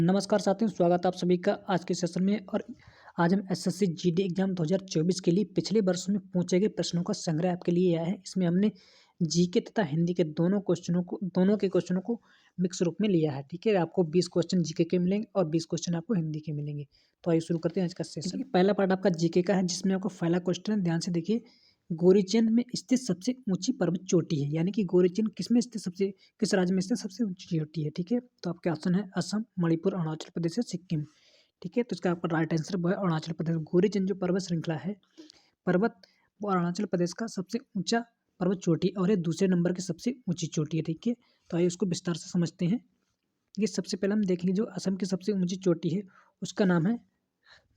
नमस्कार साथियों, स्वागत है आप सभी का आज के सेशन में। और आज हम एसएससी जीडी एग्जाम 2024 के लिए पिछले वर्ष में पूछे गए प्रश्नों का संग्रह आपके लिए आया है। इसमें हमने जीके तथा हिंदी के दोनों के क्वेश्चनों को मिक्स रूप में लिया है। ठीक है, आपको 20 क्वेश्चन जीके के मिलेंगे और 20 क्वेश्चन आपको हिंदी के मिलेंगे। तो आइए शुरू करते हैं आज का सेशन। पहला पार्ट आपका जीके का है, जिसमें आपको पहला क्वेश्चन है, ध्यान से देखिए। गोरीचंद में स्थित सबसे ऊंची पर्वत चोटी है, यानी कि गोरीचंद किस राज्य में स्थित सबसे ऊंची चोटी है। ठीक है, तो आपके ऑप्शन है असम, मणिपुर, अरुणाचल प्रदेश या सिक्किम। ठीक है, तो इसका आपका राइट आंसर वो है अरुणाचल प्रदेश। गोरीचंद जो पर्वत श्रृंखला है, पर्वत, वो अरुणाचल प्रदेश का सबसे ऊंचा पर्वत चोटी और ये दूसरे नंबर की सबसे ऊंची चोटी है। ठीक है, तो आइए उसको विस्तार से समझते हैं। ये सबसे पहले हम देखेंगे, जो असम की सबसे ऊंची चोटी है उसका नाम है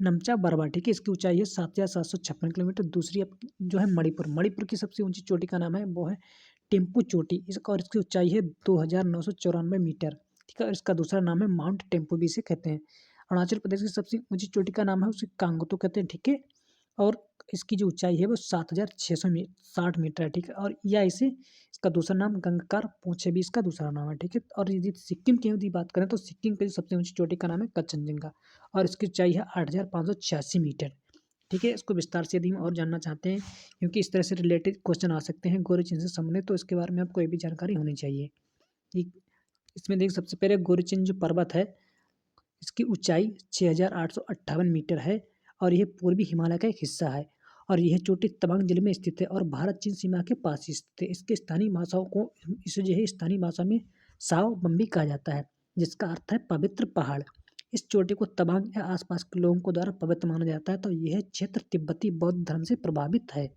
नमचा बरवा। ठीक है, इसकी ऊंचाई है 7,756 किलोमीटर। दूसरी जो है मणिपुर की सबसे ऊंची चोटी का नाम है वो है टिम्पू चोटी, इसका और इसकी ऊंचाई है 2,994 मीटर। ठीक है, और इसका दूसरा नाम है माउंट टेम्पू भी इसे कहते हैं। अरुणाचल प्रदेश की सबसे ऊंची चोटी का नाम है उसे कांगतु कहते हैं। ठीक है, और इसकी जो ऊंचाई है वो 7,660 मीटर है। ठीक है, और या इसे इसका दूसरा नाम गंगकार पूछे भी इसका दूसरा नाम है। ठीक है, और यदि सिक्किम की यदि बात करें तो सिक्किम की सबसे ऊंची चोटी का नाम है कंचनजंगा और इसकी ऊंचाई है 8,586 मीटर। ठीक है, इसको विस्तार से यदि हम और जानना चाहते हैं, क्योंकि इस तरह से रिलेटेड क्वेश्चन आ सकते हैं गोरीचंद से संबंधित, तो इसके बारे में आपको ये भी जानकारी होनी चाहिए। ठीक, इसमें देख सबसे पहले गोरीचंद जो पर्वत है, इसकी ऊंचाई 6,858 मीटर है और यह पूर्वी हिमालय का एक हिस्सा है। और यह चोटी तवांग जिले में स्थित है और भारत चीन सीमा के पास ही स्थित है। इसके स्थानीय भाषाओं को इसे जो है स्थानीय भाषा में साओ बम्बी कहा जाता है, जिसका अर्थ है पवित्र पहाड़। इस चोटी को तवांग या आसपास के लोगों को द्वारा पवित्र माना जाता है। तो यह क्षेत्र तिब्बती बौद्ध धर्म से प्रभावित है।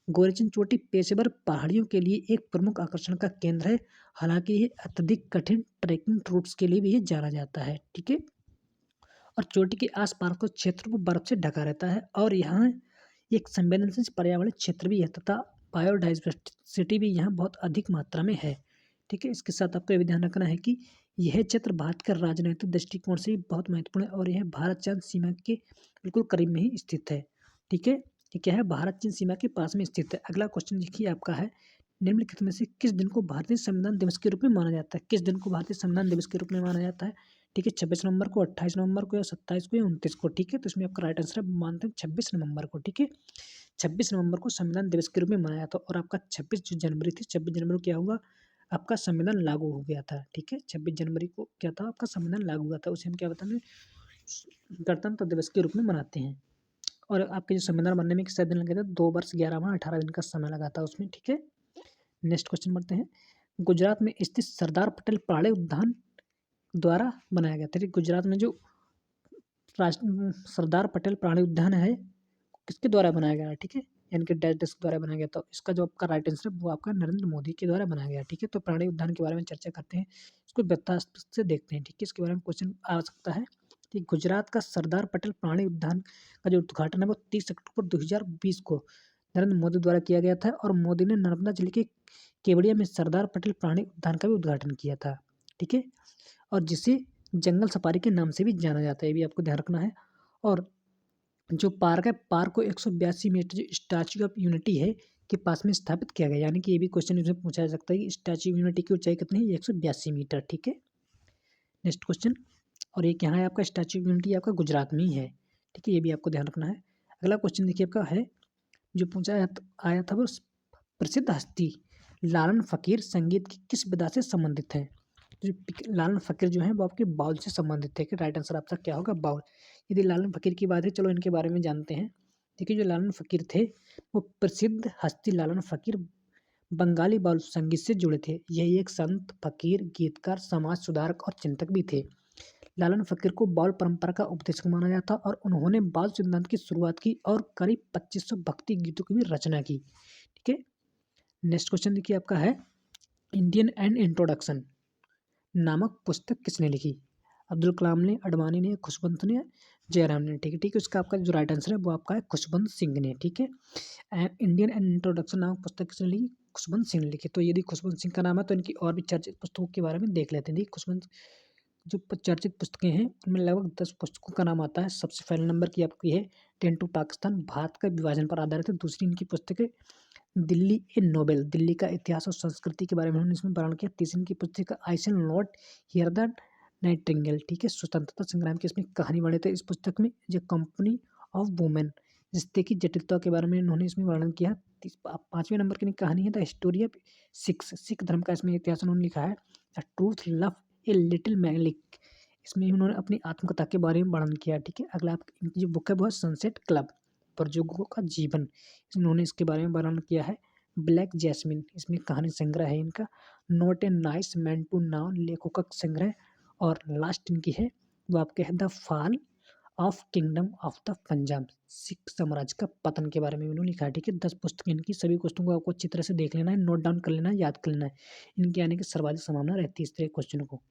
गोरीचंद चोटी पेशेवर पहाड़ियों के लिए एक प्रमुख आकर्षण का केंद्र है। हालांकि यह अत्यधिक कठिन ट्रैकिंग रूट्स के लिए भी यह जाना जाता है। ठीक है, और चोटी के आसपास का क्षेत्र को बर्फ से ढका रहता है और यहाँ एक संवेदनशील पर्यावरण क्षेत्र भी है तथा बायोडाइवर्सिटी भी यहाँ बहुत अधिक मात्रा में है। ठीक है, इसके साथ आपको यह भी ध्यान रखना है कि यह क्षेत्र भारत के राजनीतिक दृष्टिकोण से भी बहुत महत्वपूर्ण है और यह भारत चीन सीमा के बिल्कुल करीब में ही स्थित है। ठीक है, ये क्या है, भारत चीन सीमा के पास में स्थित है। अगला क्वेश्चन देखिए आपका है, निम्नलिखित में से किस दिन को भारतीय संविधान दिवस के रूप में माना जाता है। किस दिन को भारतीय संविधान दिवस के रूप में माना जाता है। ठीक है, 26 नवंबर को, 28 नवंबर को या 27 को या 29 को। ठीक है, तो इसमें आपका राइट आंसर है मानते हैं 26 नवंबर को। ठीक है, 26 नवंबर को संविधान दिवस के रूप में मनाया था और आपका 26 जनवरी थी, 26 जनवरी को क्या हुआ, आपका संविधान लागू हो गया था। ठीक है, 26 जनवरी को क्या था, आपका संविधान लागू हुआ था। उसे हम क्या बताते हैं, गणतंत्र दिवस के रूप में मनाते हैं। और आपके जो संविधान बनने में कितना दिन लगे थे, 2 वर्ष 11 माह 18 दिन का समय लगा था उसमें। ठीक है, नेक्स्ट क्वेश्चन बढ़ते हैं। गुजरात में स्थित सरदार पटेल प्राणी उद्यान द्वारा बनाया गया था। ठीक, गुजरात में जो सरदार पटेल प्राणी उद्यान है, किसके द्वारा बनाया गया है। ठीक है, यानी कि डैश डैश द्वारा बनाया गया। तो इसका जो आपका राइट आंसर है वो आपका नरेंद्र मोदी के द्वारा बनाया गया। ठीक है, तो प्राणी उद्यान के बारे में चर्चा करते हैं, इसको विस्तार से देखते हैं। ठीक है, इसके बारे में क्वेश्चन आ सकता है कि गुजरात का सरदार पटेल प्राणी उद्यान का जो उद्घाटन है वो 30 अक्टूबर 2020 को नरेंद्र मोदी द्वारा किया गया था और मोदी ने नर्मदा जिले के केवड़िया में सरदार पटेल प्राणी उद्यान का भी उद्घाटन किया था। ठीक है, और जिसे जंगल सफारी के नाम से भी जाना जाता है, ये भी आपको ध्यान रखना है। और जो पार्क है, पार्क को 182 मीटर जो स्टैच्यू ऑफ यूनिटी है के पास में स्थापित किया गया, यानी कि ये भी क्वेश्चन इसमें पूछा जा सकता है कि स्टैच्यू ऑफ यूनिटी की ऊंचाई कितनी है, 182 मीटर। ठीक है, नेक्स्ट क्वेश्चन, और ये क्या है, आपका स्टैच्यू ऑफ यूनिटी आपका गुजरात में ही है। ठीक है, ये भी आपको ध्यान रखना है। अगला क्वेश्चन देखिए आपका है, जो पूछा आया था वो प्रसिद्ध हस्ती लालन फकीर संगीत की किस विधा से संबंधित है। जो लालन फकीर जो है वो आपके बाउल से संबंधित है। कि राइट आंसर आपका क्या होगा, बाउल। यदि लालन फकीर की बात है, चलो इनके बारे में जानते हैं। देखिए, जो लालन फकीर थे वो प्रसिद्ध हस्ती लालन फकीर बंगाली बाउल संगीत से जुड़े थे। यह एक संत, फकीर, गीतकार, समाज सुधारक और चिंतक भी थे। लालन फकीर को बाउल परंपरा का उपदेशक माना जाता और उन्होंने बाउल सिद्धांत की शुरुआत की और करीब 2500 भक्ति गीतों की भी रचना की। ठीक है, नेक्स्ट क्वेश्चन देखिए आपका है, इंडियन एंड इंट्रोडक्शन नामक पुस्तक किसने लिखी। अब्दुल कलाम ने, अडवाणी ने, खुशवंत ने, जयराम ने। ठीक है, ठीक है, उसका आपका जो राइट आंसर है वो आपका है खुशवंत सिंह ने। ठीक है, इंडियन एंड इंट्रोडक्शन नामक पुस्तक किसने लिखी, खुशवंत सिंह ने लिखी। तो यदि खुशवंत सिंह का नाम है तो इनकी और भी चर्चित पुस्तकों के बारे में देख लेते हैं। देखिए, खुशवंत जो चर्चित पुस्तकें हैं उनमें लगभग 10 पुस्तकों का नाम आता है। सबसे पहले नंबर की आपकी है 10 टू पाकिस्तान, भारत का विभाजन पर आधारित है। दूसरी इनकी पुस्तक है दिल्ली ए नोबेल, दिल्ली का इतिहास और संस्कृति के बारे में उन्होंने इसमें वर्णन किया। तीसरी इनकी पुस्तक है I shall not hear the nightingale, ठीक है। स्वतंत्रता संग्राम की इसमें कहानी वर्णित है इस पुस्तक में। जो कंपनी ऑफ वुमेन, रिश्ते की जटिलता के बारे में इन्होंने इसमें वर्णन किया। 5वें नंबर की कहानी है the history of Sikhs, Sikh धर्म का इसमें इतिहास उन्होंने लिखा है। The truth love a little malice, इसमें उन्होंने अपनी आत्मकथा के बारे में वर्णन किया, ठीक है। अगला इनकी जो बुक है वो है सनसेट क्लब, प्रयोजकों का जीवन, इन्होंने इसके बारे में वर्णन किया है। ब्लैक जैस्मिन, इसमें कहानी संग्रह है इनका। Not a nice man to know, लेखों का संग्रह। और लास्ट इनकी है वो आपके है the fall of kingdom of the Punjab, Sikh साम्राज्य का पतन के बारे में उन्होंने लिखा है, ठीक है। 10 पुस्तकें इनकी, सभी क्वेश्चन को आपको अच्छी तरह से देख लेना है, नोट डाउन कर लेना है, याद कर लेना है। इनके आने की सर्वाधिक संभावना रहती है इस तरह के क्वेश्चन को,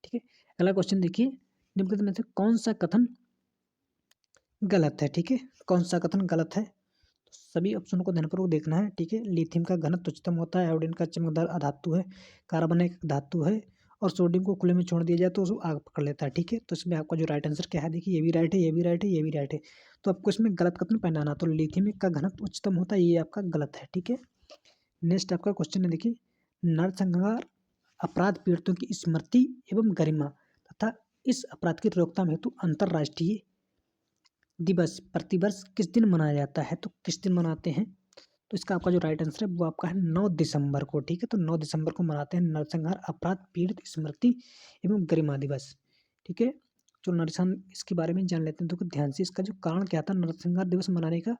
ठीक है। अगला क्वेश्चन देखिए, निम्नलिखित में से कौन सा कथन गलत है, ठीक है। कौन सा कथन गलत है, तो सभी ऑप्शनों को ध्यानपूर्वक देखना है, ठीक है। लिथियम का घनत्व उच्चतम होता है, आयोडीन का चमकदार अधातु है, कार्बन एक धातु है, और सोडियम को खुले में छोड़ दिया जाए तो उसको आग पकड़ लेता है, ठीक है। तो इसमें आपका जो राइट आंसर क्या है, देखिए ये भी राइट है, ये भी राइट है, ये भी राइट है। तो आपको इसमें गलत कथन पहनाना, तो लिथियम का घनत्व उच्चतम होता है, ये आपका गलत है, ठीक है। नेक्स्ट आपका क्वेश्चन है, देखिए नरसंहार अपराध पीड़ितों की स्मृति एवं गरिमा तथा इस अपराध की रोकथाम हेतु अंतर्राष्ट्रीय दिवस प्रतिवर्ष किस दिन मनाया जाता है, तो किस दिन मनाते हैं, तो इसका आपका जो राइट आंसर है वो आपका है 9 दिसंबर को, ठीक है। तो 9 दिसंबर को मनाते हैं नरसंहार अपराध पीड़ित स्मृति एवं गरिमा दिवस, ठीक है। जो नरसंहार, इसके बारे में जान लेते हैं तो ध्यान से। इसका जो कारण क्या था नरसंहार दिवस मनाने का,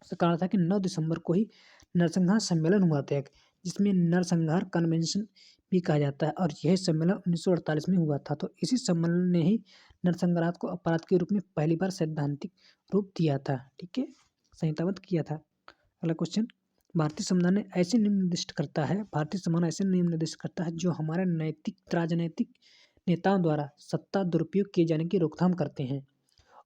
उसका कारण था कि 9 दिसंबर को ही नरसंहार सम्मेलन हुआ था, जिसमें नरसंहार कन्वेंशन भी कहा जाता है, और यह सम्मेलन 1948 में हुआ था। तो इसी सम्मेलन ने ही नरसंहार को अपराध के रूप में पहली बार सैद्धांतिक रूप दिया था, ठीक है, संहिताबद्ध किया था। अगला क्वेश्चन, भारतीय संविधान ने ऐसे नियम निर्दिष्ट करता है, भारतीय संविधान ऐसे नियम निर्दिष्ट करता है जो हमारे नैतिक राजनैतिक नेताओं द्वारा सत्ता दुरुपयोग किए जाने की रोकथाम करते हैं,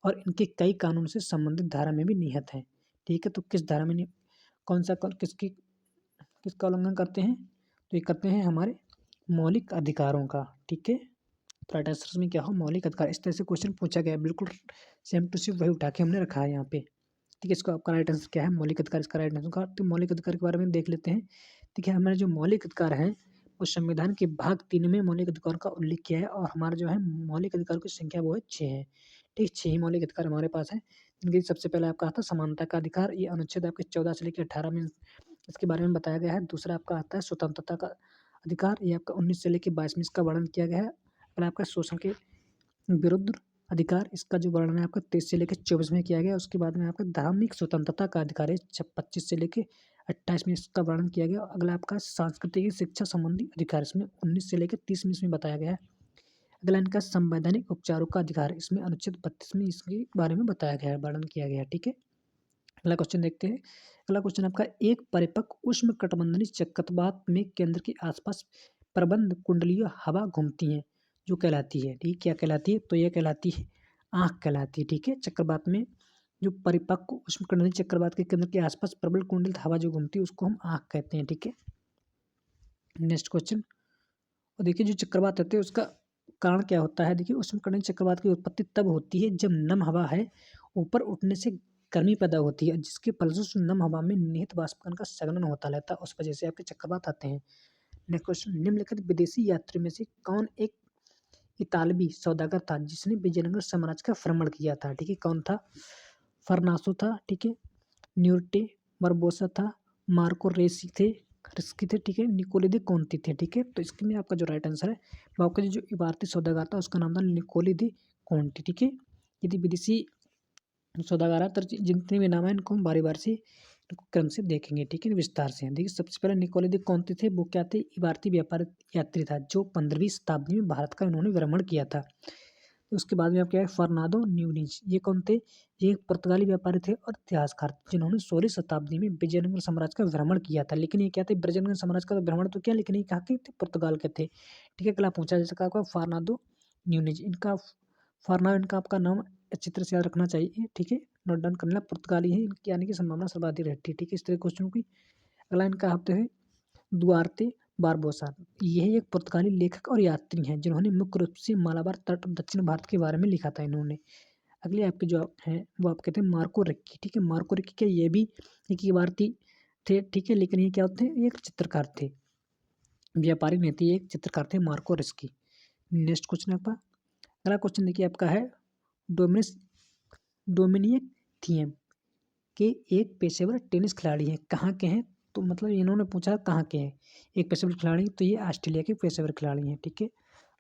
और इनके कई कानून से संबंधित धारा में भी निहित है, ठीक है। तो किस धारा में कौन सा किसका उल्लंघन करते हैं, तो ये करते हैं हमारे मौलिक अधिकारों का, ठीक है। तो राइट आंसर में क्या हो, मौलिक अधिकार। इस तरह से क्वेश्चन पूछा गया है, बिल्कुल सेम टू सेम वही उठा के हमने रखा है यहाँ पे, ठीक है। इसको आपका राइट आंसर क्या है, मौलिक अधिकार इसका राइट आंसर का। तो मौलिक अधिकार के बारे में देख लेते हैं, ठीक है। हमारे जो मौलिक अधिकार हैं वो संविधान के भाग 3 में मौलिक अधिकार का उल्लेख किया है, और हमारा जो है मौलिक अधिकार की संख्या वो है 6 है, ठीक। 6 ही मौलिक अधिकार हमारे पास है। इनके सबसे पहले आपका आता है समानता का अधिकार, ये अनुच्छेद आपके 14 से लेकर 18 में इसके बारे में बताया गया है। दूसरा आपका आता है स्वतंत्रता का अधिकार, ये आपका 19 से लेकर 22 में इसका वर्णन किया गया है। अगर आपका शोषण के विरुद्ध अधिकार, इसका जो वर्णन है आपका 23 से लेकर 24 में किया गया। उसके बाद में आपका धार्मिक स्वतंत्रता का अधिकार है 25 से लेकर 28 में इसका वर्णन किया गया। अगला आपका सांस्कृतिक शिक्षा संबंधी अधिकार, इसमें 19 से लेकर 30 में इसमें बताया गया है। अगला इनका संवैधानिक उपचारों का अधिकार, इसमें अनुच्छेद 32 में इसके बारे में बताया गया है, वर्णन किया गया है, ठीक है। अगला क्वेश्चन देखते हैं। अगला क्वेश्चन आपका, एक परिपक्व उष्णकटिबंधीय चक्रवात में केंद्र के आसपास प्रबंध कुंडलीय हवा घूमती है, जो कहलाती है, ठीक, क्या कहलाती है, तो यह कहलाती है आँख कहलाती है, ठीक है। चक्रवात में जो परिपक्व उष्णकटिबंधीय चक्रवात के केंद्र के आसपास प्रबल कुंडलित हवा जो घूमती है उसको हम आँख कहते हैं, ठीक है। नेक्स्ट क्वेश्चन, और देखिए जो चक्रवात होते हैं उसका कारण क्या होता है, देखिए उष्णकटिबंधीय चक्रवात की उत्पत्ति तब होती है जब नम हवा है ऊपर उठने से गर्मी पैदा होती है, जिसके फलस्वरूप नम हवा में निहित वाष्पकण का संघनन होता रहता है, उस वजह से आपके चक्रवात आते हैं। नेक्स्ट क्वेश्चन, निम्नलिखित विदेशी यात्री में से कौन एक इतालवी सौदागर था जिसने विजयनगर साम्राज्य का भ्रमण किया था, ठीक है। कौन था, फर्नासो था, ठीक है, न्यूर्टे बरबोसा था, मार्को रेसी थे, रिस्की थे, ठीक है, निकोले दे कौंती थे, ठीक है। तो इसके में आपका जो राइट आंसर है वो आपका जो इबारती सौदागर था उसका नाम था निकोले दे कौंटी, ठीक है। यदि विदेशी सौदागर है तो जितने भी नाम है इनको हम बारी बार से इनको क्रम से देखेंगे, ठीक है, विस्तार से। देखिए सबसे पहले निकोले दे कौंती थे, वो क्या थे, इबारती व्यापार यात्री था जो 15वीं शताब्दी में भारत का इन्होंने भ्रमण किया था। उसके बाद में आप क्या है, फर्नांडो न्यूनीज, ये कौन थे, ये एक पुर्तगाली व्यापारी थे और इतिहासकार जिन्होंने 16वीं शताब्दी में विजयनगर साम्राज्य का भ्रमण किया था। लेकिन ये क्या थे, विजयनगर साम्राज्य का भ्रमण तो किया लेकिन ये कहाँ के थे, पुर्तगाल के थे, ठीक है। अगला पूछा जा सका आपका फर्नांडो न्यूनीज, इनका फर्नांडो इनका आपका नाम अच्छी तरह से याद रखना चाहिए, ठीक है, नोट डाउन करना, पुर्तगाली है, इनकी आने की संभावना सर्वाधिक रहती है, ठीक है, इस तरह क्वेश्चन की। अगला इनका हफ्ते है दुआर्ते बारबोसा, यह एक पुर्तगाली लेखक और यात्री हैं जिन्होंने मुख्य रूप से मालाबार तट और दक्षिण भारत के बारे में लिखा था इन्होंने। अगले आपके जो हैं वो आप कहते हैं मार्को रिक्की, ठीक है। मार्को रिक्की क्या, ये भी एक भारतीय थे, ठीक है, लेकिन ये क्या होते हैं, एक चित्रकार थे, व्यापारी नहीं थे, एक चित्रकार थे मार्को रिस्की। नेक्स्ट क्वेश्चन आपका अगला क्वेश्चन देखिए आपका है डोमिनिस डोमिनिक थिएम के एक पेशेवर टेनिस खिलाड़ी हैं, कहाँ के हैं? तो मतलब इन्होंने पूछा कहाँ के हैं एक पेशेवर खिलाड़ी, तो ये ऑस्ट्रेलिया के पेशेवर खिलाड़ी हैं। ठीक है,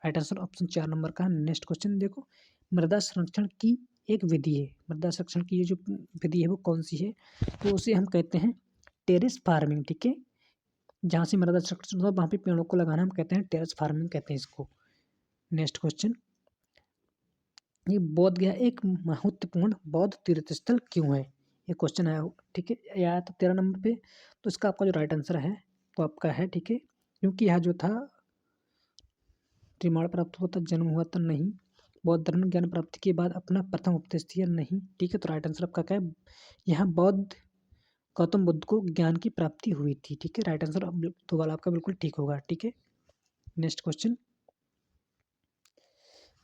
राइट आंसर ऑप्शन 4 नंबर का। नेक्स्ट क्वेश्चन देखो, मृदा संरक्षण की एक विधि है, मृदा संरक्षण की ये जो विधि है वो कौन सी है? तो उसे हम कहते हैं टेरेस फार्मिंग। ठीक है, जहाँ से मृदा संरक्षण होता है वहाँ पे पेड़ों को लगाना हम कहते हैं टेरेस फार्मिंग कहते हैं इसको। नेक्स्ट क्वेश्चन, ये बोध गया एक महत्वपूर्ण बौद्ध तीर्थ स्थल क्यों है? ये क्वेश्चन आया हो, ठीक है, आया था 13 नंबर पे। तो इसका आपका जो राइट आंसर है तो आपका है, ठीक है, क्योंकि यह जो था त्रिमाण प्राप्त हुआ था, जन्म हुआ था नहीं, बौद्ध धर्म ज्ञान प्राप्ति के बाद अपना प्रथम उपदेश दिया नहीं। ठीक है, तो राइट आंसर आपका क्या है? यहाँ बौद्ध गौतम बुद्ध को ज्ञान की प्राप्ति हुई थी। ठीक है, राइट आंसर तो वाला आपका बिल्कुल ठीक होगा। ठीक है, नेक्स्ट क्वेश्चन,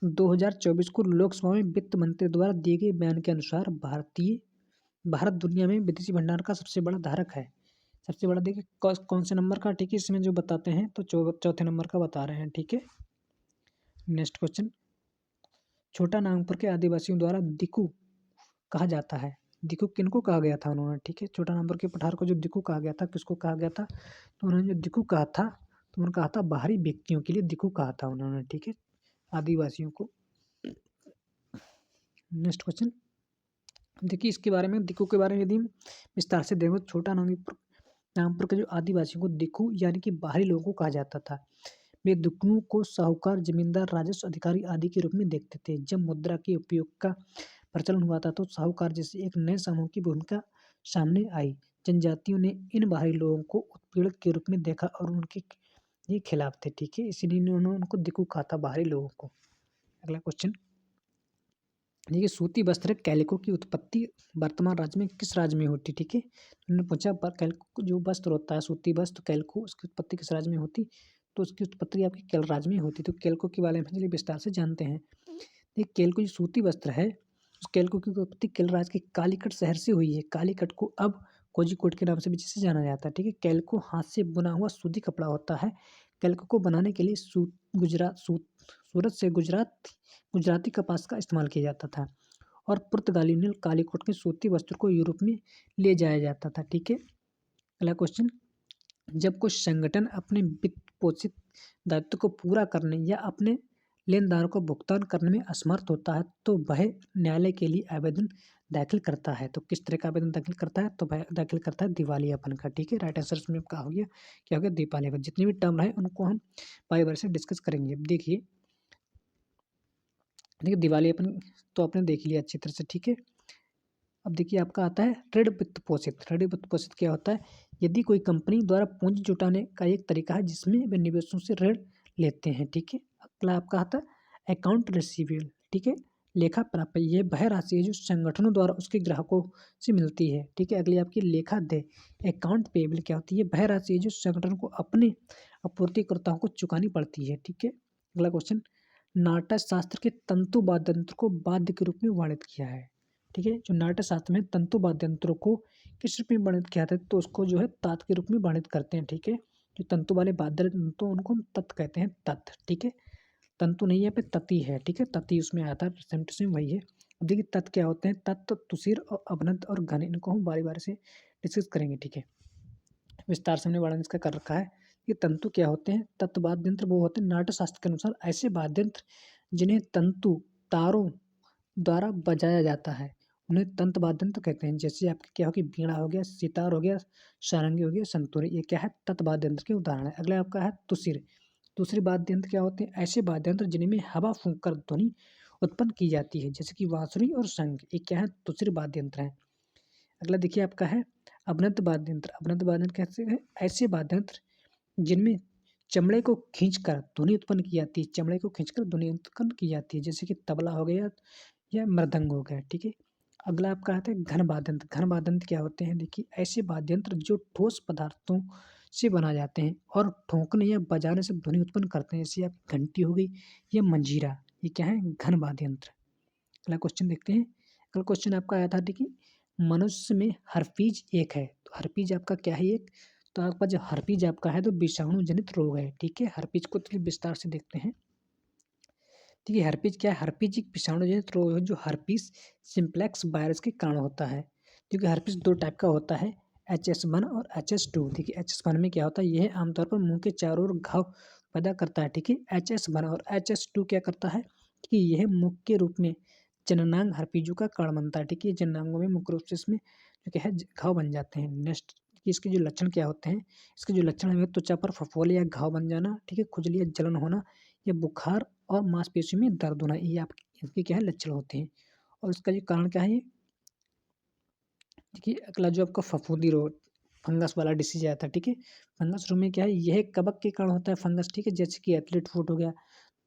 2024 को लोकसभा में वित्त मंत्री द्वारा दिए गए बयान के अनुसार भारत दुनिया में विदेशी भंडार का सबसे बड़ा धारक है। सबसे बड़ा देखिए कौन से नंबर का? ठीक है, इसमें जो बताते हैं तो चौथे नंबर का बता रहे हैं। ठीक है, नेक्स्ट क्वेश्चन, छोटा नागपुर के आदिवासियों द्वारा दिकू कहा जाता है। दिकू किनको कहा गया था उन्होंने? ठीक है, छोटा नागपुर के पठार को जो दिकू कहा गया था, किसको कहा गया था? तो उन्होंने जो दिकू कहा था तो उन्होंने कहा था बाहरी व्यक्तियों के लिए दिकू कहा था उन्होंने। ठीक है, आदिवासियों को। नेक्स्ट क्वेश्चन देखिए, इसके बारे में दिकू के बारे में यदि विस्तार से देखो, छोटा नागपुर के जो आदिवासियों को दिकू यानी कि बाहरी लोगों को कहा जाता था। वे दिकुओं को साहूकार, जमींदार, राजस्व अधिकारी आदि के रूप में देखते थे। जब मुद्रा के उपयोग का प्रचलन हुआ था तो साहूकार जैसे एक नए समूह की भूमिका सामने आई। जनजातियों ने इन बाहरी लोगों को उत्पीड़क के रूप में देखा और उनके ये खिलाफ थे। ठीक है, इसीलिए उन्होंने उनको दिकू कहा था, बाहरी लोगों को। अगला क्वेश्चन देखिए, सूती वस्त्र कैलिको की उत्पत्ति वर्तमान राज्य में किस राज्य में होती? ठीक है, उन्होंने पूछा कैलिको जो वस्त्र होता है, सूती वस्त्र कैलिको, उसकी उत्पत्ति किस राज्य में होती? तो उसकी उत्पत्ति आपकी केरल राज्य में होती। तो कैलिको के बारे में चलिए विस्तार से जानते हैं। ये कैलिको जो सूती वस्त्र है, उस कैलिको की उत्पत्ति केरल राज्य के कालीकट शहर से हुई है। कालीकट को अब कोझिकोड के नाम से भी जिसे जाना जाता है। ठीक है, कैलिको हाथ से बुना हुआ सूती कपड़ा होता है। कैलिको को बनाने के लिए सूरत से गुजराती कपास का इस्तेमाल किया जाता था और पुर्तगालियों ने कालीकोट के सूती वस्त्र को यूरोप में ले जाया जाता था। ठीक है, अगला क्वेश्चन, जब कोई संगठन अपने वित्त पोषित दायित्व को पूरा करने या अपने लेनदारों को भुगतान करने में असमर्थ होता है तो वह न्यायालय के लिए आवेदन दाखिल करता है। तो किस तरह का आवेदन दाखिल करता है? तो वह दाखिल करता है दिवालियापन का। ठीक है, राइट आंसर इसमें क्या हो गया? क्या हो गया? दिवालियापन। जितनी भी टर्म है उनको हम बारी बारी से डिस्कस करेंगे। देखिए दिवालियापन तो आपने देख लिया अच्छी तरह से। ठीक है, अब देखिए आपका आता है ऋण वित्त पोषित। ऋण वित्त पोषित क्या होता है? यदि कोई कंपनी द्वारा पूंजी जुटाने का एक तरीका है जिसमें वे निवेशकों से ऋण लेते हैं। ठीक है, अगला आपका आता है अकाउंट रिसीवेबल। ठीक है, लेखा प्राप्य, ये वह राशि है जो संगठनों द्वारा उसके ग्राहकों से मिलती है। ठीक है, अगली आपकी लेखा देय। अकाउंट पेएबल क्या होती है? वह राशि है जो संगठन को अपने आपूर्तिकर्ताओं को चुकानी पड़ती है। ठीक है, अगला क्वेश्चन, नाट्य शास्त्र के तंतु वाद्य यंत्र को वाद्य के रूप में वर्णित किया है। ठीक है, जो नाट्य शास्त्र में तंतु वाद्य यंत्रों को किस रूप में वर्णित किया था? तो उसको जो है तात के रूप में वर्णित करते हैं। ठीक है, जो तंतु वाले वाद्य यंत्र तो उनको हम तत् कहते हैं, तत्। ठीक है, तंतु नहीं है पे तति है। ठीक है, तति उसमें आया था, सेम टू सेम वही है। अब देखिए तत् क्या होते हैं? तत्, तुषिर और अवनत और घन, इनको हम बारी बारी से डिस्कस करेंगे। ठीक है, विस्तार से हमने वर्णन इसका कर रखा है। ये तंतु क्या होते हैं? तत्व वाद्य यंत्र वो होते हैं नाट्य शास्त्र के अनुसार ऐसे वाद्य यंत्र जिन्हें तंतु तारों द्वारा बजाया जाता है, उन्हें तंत्र वाद्य यंत्र कहते हैं। जैसे आपके क्या हो गया? वीणा हो गया, सितार हो गया, सारंगी हो गया, संतूर, ये क्या है? तत् वाद्य यंत्र के उदाहरण है। अगला आपका है तुषिर। दूसरी वाद्य यंत्र क्या होते हैं? ऐसे वाद्य यंत्र जिनमें हवा फूंककर ध्वनि उत्पन्न की जाती है, जैसे कि बांसुरी और शंख, ये क्या है? तुषिर वाद्य यंत्र है। अगला देखिए आपका है अवनत वाद्य यंत्र। अवनत वाद्य यंत्र कैसे है? ऐसे वाद्य यंत्र जिनमें चमड़े को खींचकर ध्वनि उत्पन्न की जाती है, चमड़े को खींचकर ध्वनि उत्पन्न की जाती है, जैसे कि तबला हो गया या मृदंग हो गया। ठीक है, अगला आपका आता है घन वाद्य यंत्र। घन वाद्य यंत्र क्या होते हैं? देखिए ऐसे वाद्य यंत्र जो ठोस पदार्थों से बनाए जाते हैं और ठोंकने या बजाने से ध्वनि उत्पन्न करते हैं, जैसे आप घंटी हो गई या मंजीरा, ये क्या है? घन वाद्य यंत्र। अगला क्वेश्चन देखते हैं। अगला क्वेश्चन आपका आया था, देखिए मनुष्य में हर्पीज एक है, तो हर्पीज आपका क्या है? एक, तो आपका जो हर्पीज आपका है तो विषाणु जनित रोग है। ठीक है, हर्पीज को थोड़ी विस्तार से देखते हैं। देखिए हर्पीज क्या है, हर्पीज एक विषाणु जनित रोग है जो हर्पीस सिम्प्लेक्स वायरस के कारण होता है। क्योंकि हर्पीस दो टाइप का होता है, HS1 और HS2। देखिए HS1 में क्या होता है, यह आमतौर पर मुंह के चारों ओर घाव पैदा करता है, ठीक है। HS1 और HS2 क्या करता है कि यह मुख्य रूप में जननांग हर्पीजों का कारण बनता है, ठीक है। जननांगों में मुख्य रूप से इसमें जो क्या है घाव बन जाते हैं। नेक्स्ट इसके जो लक्षण क्या होते हैं, इसके जो लक्षण है त्वचा पर फफोले या घाव बन जाना, ठीक है, खुजली या जलन होना, या बुखार और मांसपेशियों में दर्द होना, ये आपके इनके क्या है लक्षण होते हैं। और इसका जो कारण क्या है, ये देखिए अगला जो आपका फफूंदी रोग, फंगस वाला डिसीज आता है, ठीक है। फंगस रोग में क्या है, यह कवक के कारण होता है फंगस, ठीक है, जैसे कि एथलीट फुट हो गया।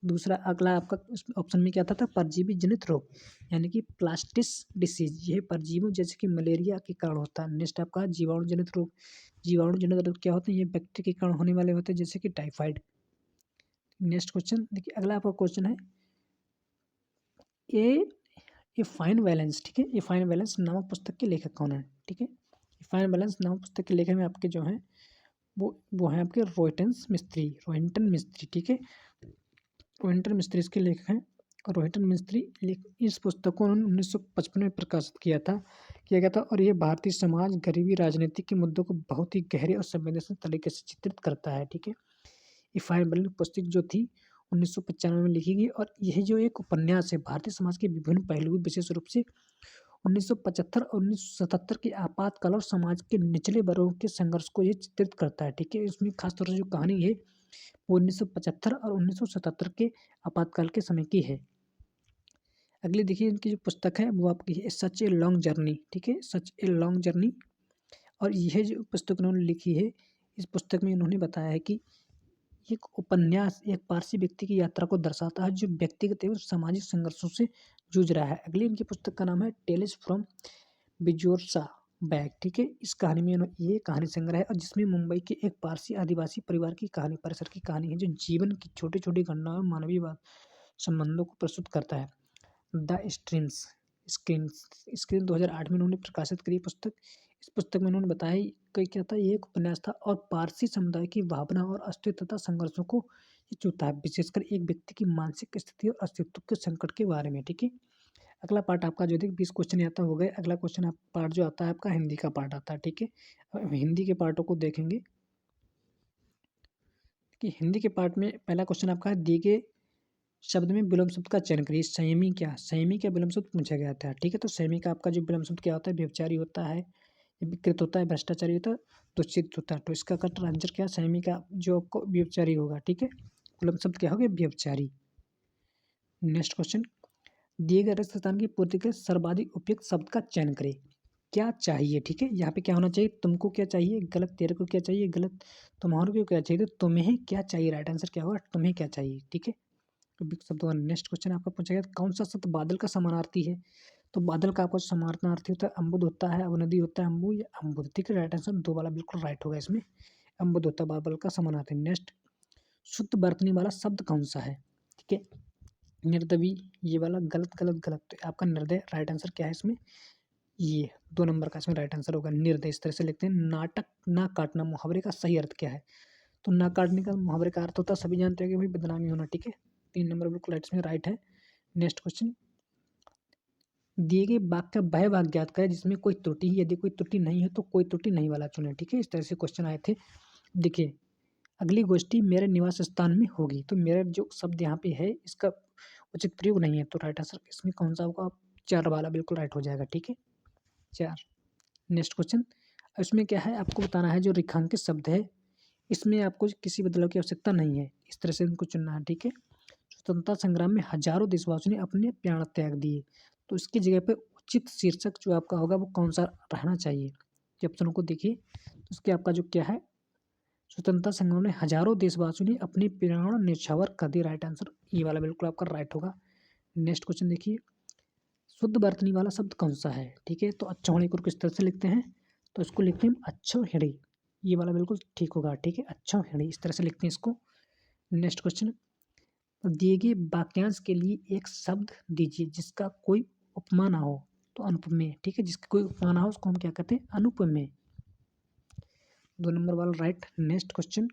दूसरा अगला आपका ऑप्शन में क्या था परजीवी जनित रोग, यानी कि प्लास्टिस डिसीज, यह परजीवियों जैसे कि मलेरिया के कारण होता है। नेक्स्ट आपका जीवाणु जनित रोग, जीवाणु जनित रोग क्या होते हैं, ये बैक्टीरिया के कारण होने वाले होते हैं, जैसे कि टाइफाइड। नेक्स्ट क्वेश्चन देखिए, अगला आपका क्वेश्चन है ए ए फाइन बैलेंस, ठीक है। ए फाइन बैलेंस नामक पुस्तक के लेखक कौन है, ठीक है। ए फाइन बैलेंस नामक पुस्तक के लेखक में आपके जो हैं वो हैं आपके रोहिंटन मिस्त्री, ठीक है। रोहिंटन मिस्त्री इसके लेखक हैं। और रोहिंटन मिस्त्री इस पुस्तक को उन्होंने 1955 में प्रकाशित किया गया था। और ये भारतीय समाज, गरीबी, राजनीति के मुद्दों को बहुत ही गहरे और संवेदनशील तरीके से चित्रित करता है, ठीक है। ये फाइन बैलेंस पुस्तक जो थी 1995 में लिखी गई। और यह जो एक उपन्यास है भारतीय समाज के विभिन्न पहलुओं, विशेष रूप से 1975 और 1977 के आपातकाल और समाज के निचले वर्गों के संघर्ष को ये चित्रित करता है, ठीक है। इसमें खासतौर से जो कहानी है वो 1975 और 1977 के आपातकाल के समय की है। अगली देखिए इनकी जो पुस्तक है वो आपकी है सच ए लॉन्ग जर्नी, ठीक है, सच ए लॉन्ग जर्नी। और यह जो पुस्तक उन्होंने लिखी है, इस पुस्तक में इन्होंने बताया है कि एक उपन्यास एक पारसी व्यक्ति की यात्रा को दर्शाता है जो व्यक्तिगत एवं सामाजिक संघर्षों से जूझ रहा है। अगली इनकी पुस्तक का नाम है टेल्स फ्रॉम बिजोरसा बैग, ठीक है। इस कहानी में ये कहानी संग्रह है और जिसमें मुंबई के एक पारसी आदिवासी परिवार की कहानी, परिसर की कहानी है, जो जीवन की छोटी छोटी घटनाओं और मानवीय संबंधों को प्रस्तुत करता है। द स्ट्रीम्स स्क्रीन स्क्रीन 2008 में उन्होंने प्रकाशित करी पुस्तक। इस पुस्तक में उन्होंने बताया कि क्या था, ये एक उपन्यास था और पारसी समुदाय की भावना और अस्तित्व तथा संघर्षों को ये चुता है, विशेषकर एक व्यक्ति की मानसिक स्थिति और अस्तित्व के संकट के बारे में, ठीक है। अगला पार्ट आपका जो देखिए 20 क्वेश्चन आता हो गए। अगला क्वेश्चन आप पार्ट जो आता है आपका हिंदी का पार्ट आता है, ठीक है। अब हिंदी के पार्टों को देखेंगे कि हिंदी के पार्ट में पहला क्वेश्चन आपका है, दिए गए शब्द में विलोम शब्द का चयन करिए। संयमी क्या विलोम शब्द पूछा गया था, ठीक है। तो संयमी का आपका जो विलोम शब्द क्या होता है, व्यभिचारी होता है, विकृत होता है, भ्रष्टाचारी होता है, दुष्चित होता है। तो इसका करेक्ट आंसर क्या है, संयमी का जो आपको व्यभिचारी होगा, ठीक है। विलोम शब्द क्या होगा, व्यभिचारी। नेक्स्ट क्वेश्चन, दिए गए रिक्त स्थान की पूर्ति के लिए सर्वाधिक उपयुक्त शब्द का चयन करें। क्या चाहिए, ठीक है। यहाँ पे क्या होना चाहिए, तुमको क्या चाहिए, गलत, तेरे को क्या चाहिए, गलत, तुम्हारे को क्या चाहिए, तो तुम्हें क्या चाहिए, राइट आंसर क्या होगा, तुम्हें क्या चाहिए, ठीक है। शब्द। नेक्स्ट क्वेश्चन आपका पूछा गया, कौन सा शब्द बादल का समानार्थी है। तो बादल का आपको समानार्थी होता है अम्बुद होता है, अवनदी होता है, अम्बु या अम्बुद, ठीक है। राइट आंसर दो वाला बिल्कुल राइट होगा इसमें, अम्बुद होता है बादल का समानार्थी। नेक्स्ट, शुद्ध बरतने वाला शब्द कौन सा है, ठीक है। निर्दवी, ये वाला गलत गलत गलत, तो आपका निर्दय राइट आंसर क्या है इसमें, ये 2 नंबर का इसमें राइट आंसर होगा निर्दय। इस तरह से लिखते हैं। नाटक ना काटना मुहावरे का सही अर्थ क्या है। तो ना काटने का मुहावरे का अर्थ होता है, सभी जानते हैं कि भाई बदनामी होना, ठीक है। 3 नंबर बिल्कुल राइट इसमें राइट है। नेक्स्ट क्वेश्चन, दिए गए वाक्य का वह भाग ज्ञात करें जिसमें कोई त्रुटि है, यदि कोई त्रुटि नहीं है तो कोई त्रुटि नहीं वाला चुने, ठीक है। इस तरह से क्वेश्चन आए थे। देखिए, अगली गोष्ठी मेरे निवास स्थान में होगी, तो मेरा जो शब्द यहाँ पे है इसका उचित प्रयोग नहीं है, तो राइट आंसर इसमें कौन सा होगा, 4 वाला बिल्कुल राइट हो जाएगा, ठीक है, 4। नेक्स्ट क्वेश्चन, इसमें क्या है आपको बताना है, जो रेखांकित शब्द है इसमें आपको किसी बदलाव की आवश्यकता नहीं है, इस तरह से इनको चुनना है, ठीक है। स्वतंत्रता संग्राम में हजारों देशवासियों ने अपने प्राण त्याग दिए, तो इसकी जगह पे उचित शीर्षक जो आपका होगा वो कौन सा रहना चाहिए। कि ऑप्शनों को देखिए, तो इसके आपका जो क्या है, स्वतंत्रता संग्राम में हजारों देशवासियों ने अपने प्राण न्यौछावर कर दिए, राइट आंसर ये वाला बिल्कुल आपका राइट होगा। नेक्स्ट क्वेश्चन देखिए, शुद्ध बरतनी वाला शब्द कौन सा है, ठीक है। तो अच्छा होने को किस तरह से लिखते हैं, तो इसको लिखते हैं अच्छो हिड़ी, ये वाला बिल्कुल ठीक होगा, ठीक है, अच्छो हिड़ी, इस तरह से लिखते हैं इसको। नेक्स्ट क्वेश्चन, दिए गए वाक्यांश के लिए एक शब्द दीजिए जिसका कोई उपमा ना हो, तो अनुपमेय, ठीक है, जिसका कोई उपमा ना हो उसको हम क्या कहते हैं, अनुपमेय। 2 नंबर वाला राइट। नेक्स्ट क्वेश्चन,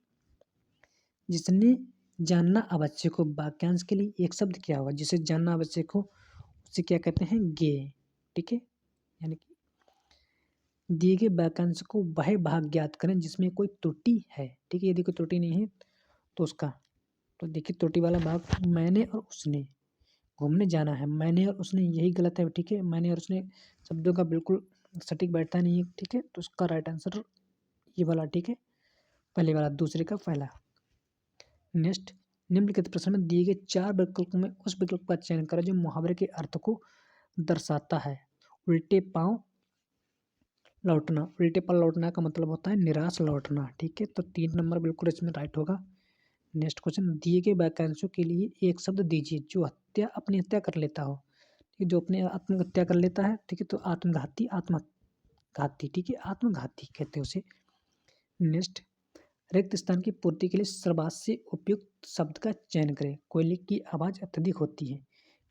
जिसने जानना आवश्यक हो वाक्यांश के लिए एक शब्द क्या होगा? जिसे जानना आवश्यक हो उसे क्या कहते हैं? ज्ञेय। ठीक है, यानी कि दिए गए वाक्यांश को वह भाग ज्ञात करें जिसमें कोई त्रुटि है। ठीक है, यदि कोई त्रुटि नहीं है तो उसका, तो देखिए त्रुटि वाला भाग, मैंने और उसने घूमने जाना है, मैंने और उसने यही गलत है। ठीक है, मैंने और उसने शब्दों का बिल्कुल सटीक बैठता नहीं है। ठीक है, तो उसका राइट आंसर ये वाला। ठीक है, पहले वाला, दूसरे का पहला। नेक्स्ट, निम्नलिखित प्रश्न में दिए गए 4 विकल्पों में उस विकल्प का चयन करें जो मुहावरे के अर्थ को दर्शाता है। उल्टे पांव लौटना, उल्टे पांव लौटना का मतलब होता है निराश लौटना। ठीक है, तो 3 नंबर बिल्कुल इसमें राइट होगा। नेक्स्ट क्वेश्चन, दिए गए वाक्यांशों के लिए एक शब्द दीजिए जो अपनी हत्या कर लेता हो। ठीक है, जो अपने आत्महत्या कर लेता है। ठीक है, तो आत्मघाती, आत्मघाती। ठीक है, आत्मघाती कहते हैं उसे। नेक्स्ट, रिक्त स्थान की पूर्ति के लिए सर्वात से उपयुक्त शब्द का चयन करें। कोयले की आवाज़ अत्यधिक होती है।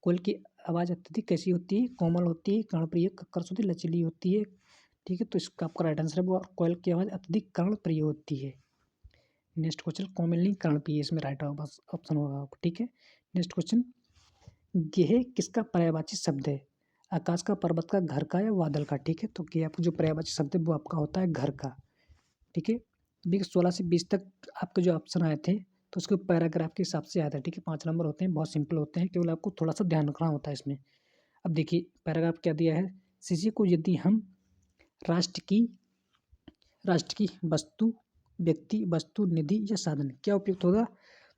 कोयल की आवाज़ अत्यधिक कैसी होती है? कोमल होती है, कर्णप्रिय, कर्कश, लचीली होती है। ठीक है, तो इसका आपका राइट आंसर है वो, कोयल की आवाज़ अत्यधिक कर्णप्रिय होती है। नेक्स्ट क्वेश्चन, कोमल नहीं कर्णप्रिय, इसमें राइट होगा, बस ऑप्शन होगा आपको। ठीक है, नेक्स्ट क्वेश्चन, गेह किसका पर्यायवाची शब्द है? आकाश का, पर्वत का, घर का या बादल का? ठीक है, तो गेह आपका जो पर्यायवाची शब्द है वो आपका होता है घर का। ठीक है, 16 से 20 तक आपके जो ऑप्शन आए थे तो उसको पैराग्राफ के हिसाब से आया था। ठीक है, 5 नंबर होते हैं, बहुत सिंपल होते हैं, केवल आपको थोड़ा सा ध्यान रखना होता है इसमें। अब देखिए पैराग्राफ क्या दिया है। शिशु को यदि हम राष्ट्र की वस्तु, व्यक्ति, वस्तु, निधि या साधन क्या उपयुक्त होगा?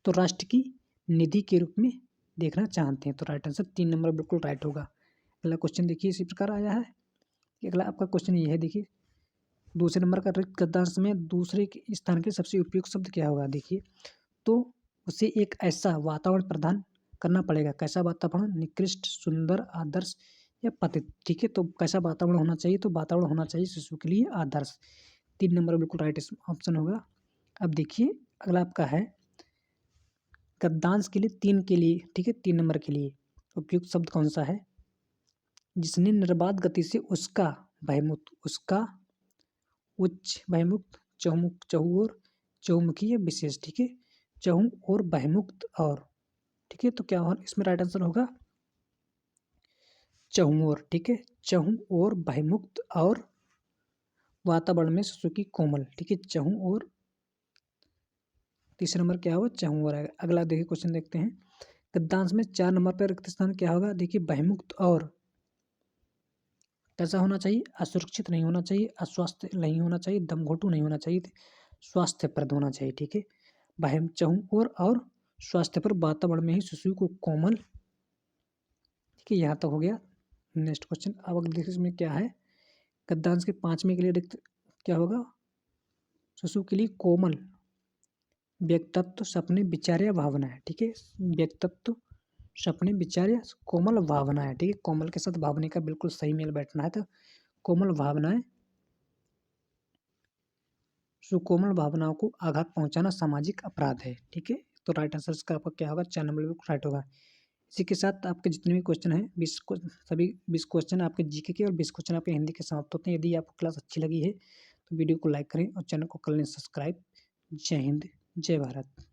तो राष्ट्र की निधि के रूप में देखना चाहते हैं, तो राइट आंसर 3 नंबर बिल्कुल राइट होगा। अगला क्वेश्चन देखिए इसी प्रकार आया है। अगला आपका क्वेश्चन ये है, देखिए दूसरे नंबर का रिक्त गद्यांश में दूसरे के स्थान के सबसे उपयुक्त शब्द क्या होगा? देखिए, तो उसे एक ऐसा वातावरण प्रदान करना पड़ेगा। कैसा वातावरण? निकृष्ट, सुंदर, आदर्श या पतित। ठीक है, तो कैसा वातावरण होना चाहिए? तो वातावरण होना चाहिए शिशु के लिए आदर्श। 3 नंबर बिल्कुल राइट ऑप्शन होगा। अब देखिए अगला आपका है गद्यांश के लिए 3 के लिए। ठीक है, 3 नंबर के लिए उपयुक्त शब्द कौन सा है? जिसने निर्बाध गति से उसका बहिर्मुख, उसका उच्च, बहिर्मुक्त, चहुओर, चहुमुखी या विशेष। ठीक है, चहु और बहिर्मुक्त और। ठीक है, तो क्या हो इसमें राइट आंसर होगा चहुओर। ठीक है, चहु और बहिर्मुक्त और वातावरण में शिशु की कोमल। ठीक है, चहु और, तीसरा नंबर क्या होगा? चहु और आएगा। अगला देखिए क्वेश्चन देखते हैं। गद्यांश में 4 नंबर पर रिक्त स्थान क्या होगा? देखिए बहिर्मुक्त और कैसा होना चाहिए? असुरक्षित नहीं होना चाहिए, अस्वस्थ नहीं होना चाहिए, दमघोटू नहीं होना चाहिए, स्वास्थ्यप्रद होना चाहिए। ठीक है, बाह्य चहु और स्वास्थ्य पर वातावरण में ही शिशु को कोमल। ठीक है, यहाँ तक हो गया। नेक्स्ट क्वेश्चन, अब अगले देखिए इसमें क्या है। गद्यांश के 5वें के लिए रिक्त क्या होगा? शिशु के लिए कोमल व्यक्तित्व, सपने, विचार या भावनाएं। ठीक है, व्यक्तित्व, सपने, विचार या कोमल भावनाएं। ठीक है, कोमल के साथ भावना का बिल्कुल सही मेल बैठना है, तो कोमल भावनाएं, सुकोमल भावनाओं को आघात पहुंचाना सामाजिक अपराध है। ठीक है, तो राइट आंसर इसका आपका क्या होगा? 4 नंबर राइट होगा। इसी के साथ आपके जितने भी क्वेश्चन हैं 20 को, सभी 20 क्वेश्चन आपके जीके के और 20 क्वेश्चन आपके हिंदी के समाप्त होते हैं। यदि आपको क्लास अच्छी लगी है तो वीडियो को लाइक करें और चैनल को कर लें सब्सक्राइब। जय हिंद, जय भारत।